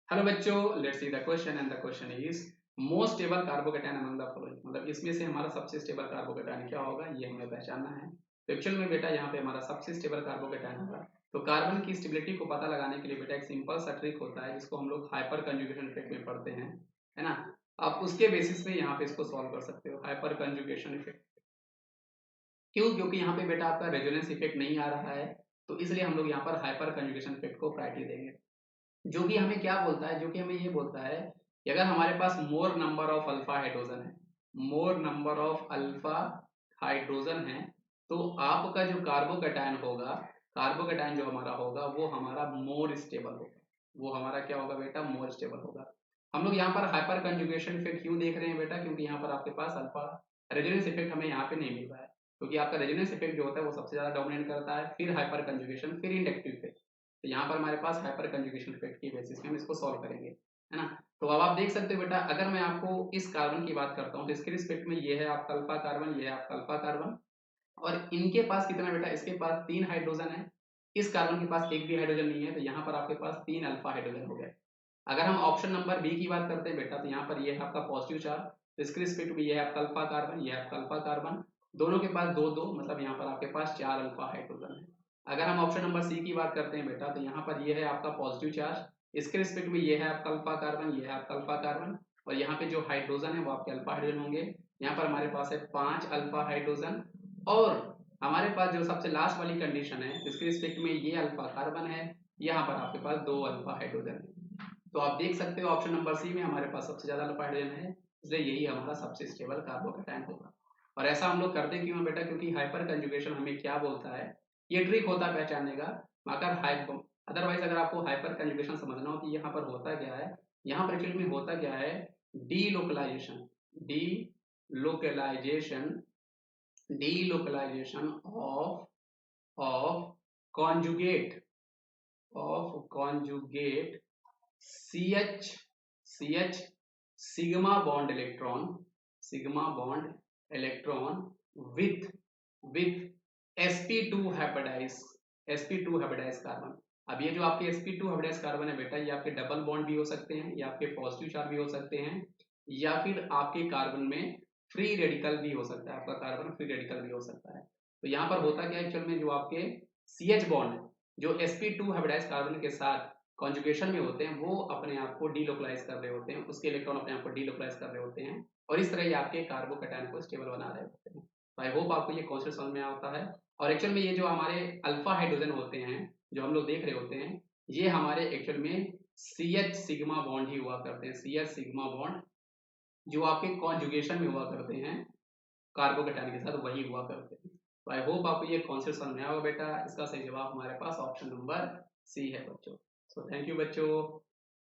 Hello बच्चों, let's see the question and the question is most stable carbocation among the following. मतलब इसमें से हमारा सबसे स्टेबल कार्बोकेटायन क्या होगा, ये हमें पहचानना है। तो एक्चुअल में बेटा यहाँ पे हमारा सबसे स्टेबल कार्बोकेटायन होगा। तो कार्बन की स्टेबिलिटी को पता लगाने के लिए बेटा एक सिंपल सा ट्रिक होता है जिसको हम लोग हाइपर कंजुगेशन इफेक्ट में पढ़ते हैं, है ना। आप उसके बेसिस पे यहाँ पे इसको सॉल्व कर सकते हो, हाइपर कंजुगेशन इफेक्ट। क्यों? क्योंकि यहाँ पे बेटा आपका रेजोनेंस इफेक्ट नहीं आ रहा है, तो इसलिए हम लोग यहाँ पर हाइपर कंजुगेशन इफेक्ट को प्रायोरिटी देंगे। जो कि हमें क्या बोलता है, जो कि हमें ये बोलता है कि अगर हमारे पास more number of alpha hydrogen है, more number of alpha hydrogen है, तो आपका जो कार्बोकेटायन होगा, कार्बोकेटायन जो हमारा होगा वो हमारा मोर स्टेबल होगा। वो हमारा क्या होगा बेटा? मोर स्टेबल होगा। हम लोग यहाँ पर हाइपर कंजुगेशन इफेक्ट क्यों देख रहे हैं बेटा? क्योंकि यहाँ पर आपके पास अल्फा रेजोनेंस इफेक्ट हमें यहाँ पे नहीं मिल रहा है, क्योंकि आपका रेजोनेंस इफेक्ट जो होता है वो सबसे ज्यादा डोमिनेट करता है, फिर हाइपर कंजुगेशन, फिर इंडक्टिव इफेक्ट। तो यहाँ पर हमारे पास हाइपर कंजुगेशन इफेक्ट की बेसिस में हम इसको सॉल्व करेंगे, है ना। तो अब आप देख सकते हो बेटा, अगर मैं आपको इस कार्बन की बात करता हूँ तो इसके रिस्पेक्ट में ये है आपका अल्फा कार्बन, ये है आपका अल्फा कार्बन, और इनके पास कितना बेटा? इसके पास 3 हाइड्रोजन है, इस कार्बन के पास एक भी हाइड्रोजन नहीं है, तो यहाँ पर आपके पास 3 अल्फा हाइड्रोजन हो गए। अगर हम ऑप्शन नंबर बी की बात करते हैं बेटा, तो यहाँ पर ये है आपका पॉजिटिव चार्ज, इसके रिस्पेक्ट में ये है आपका अल्फा कार्बन, ये है आपका अल्फा कार्बन, दोनों के पास दो दो, मतलब यहाँ पर आपके पास 4 अल्फा हाइड्रोजन है। अगर हम ऑप्शन नंबर सी की बात करते हैं बेटा, तो यहाँ पर ये है आपका पॉजिटिव चार्ज, इसके रिस्पेक्ट में ये है आपका अल्फा कार्बन, ये है आपका अल्फा कार्बन, और यहाँ पे जो हाइड्रोजन है वो आपके अल्फा हाइड्रोजन होंगे। यहाँ पर हमारे पास है 5 अल्फा हाइड्रोजन, और हमारे पास जो सबसे लास्ट वाली कंडीशन है, इसके रिस्पेक्ट में ये अल्फा कार्बन है, यहाँ पर आपके पास 2 अल्फा हाइड्रोजन है। तो आप देख सकते हो ऑप्शन नंबर सी में हमारे पास सबसे ज्यादा अल्फा हाइड्रोजन है, इसलिए यही हमारा सबसे स्टेबल कार्बोकेटायन होगा। और ऐसा हम लोग करते क्यों हैं बेटा? क्योंकि हाइपर कंजुगेशन हमें क्या बोलता है, ये ट्रिक होता है पहचानने का। अगर हाइपर अदरवाइज अगर आपको हाइपर कंजुगेशन समझना हो कि यहाँ पर होता क्या है, यहाँ पर एक्चुअली में होता क्या है, delocalization, delocalization, delocalization of conjugate, of conjugate CH CH sigma bond electron, sigma bond electron with with sp2 hybridised, sp2 hybridised carbon. अब ये जो आपके sp2 हेपेटाइज कार्बन है बेटा, ये आपके डबल बॉन्ड भी हो सकते हैं, या आपके पॉजिटिव चार्ज भी हो सकते हैं, या फिर आपके कार्बन में फ्री रेडिकल भी हो सकता है, आपका कार्बन फ्री रेडिकल भी हो सकता है। तो यहाँ पर होता क्या है एक्चुअल में, जो आपके CH बॉन्ड जो sp2 हेपेटाइज कार्बन के साथ कॉन्जुगेशन में होते हैं, वो अपने आप को डीलोकलाइज कर रहे होते हैं, उसके इलेक्ट्रॉन अपने आप को डीलोकलाइज कर रहे होते हैं, और इस तरह ये आपके कार्बोकेटायन को स्टेबल बना रहे होते हैं। तो आई होप आपको ये कॉन्सेप्ट समझ में आता है। और एक्चुअल में ये जो हमारे अल्फा हाइड्रोजन होते हैं जो हम लोग देख रहे होते हैं, ये हमारे एक्चुअल में CH सिग्मा बॉन्ड ही हुआ करते हैं, CH सिग्मा बॉन्ड जो आपके कॉन्जुगेशन में हुआ करते हैं कार्बोकेटायन के साथ, वही हुआ करते हैं। तो आई होप आपको ये कॉन्सेप्ट समझ में आया होगा बेटा। इसका सही जवाब हमारे पास ऑप्शन नंबर सी है बच्चों। सो थैंक यू बच्चों।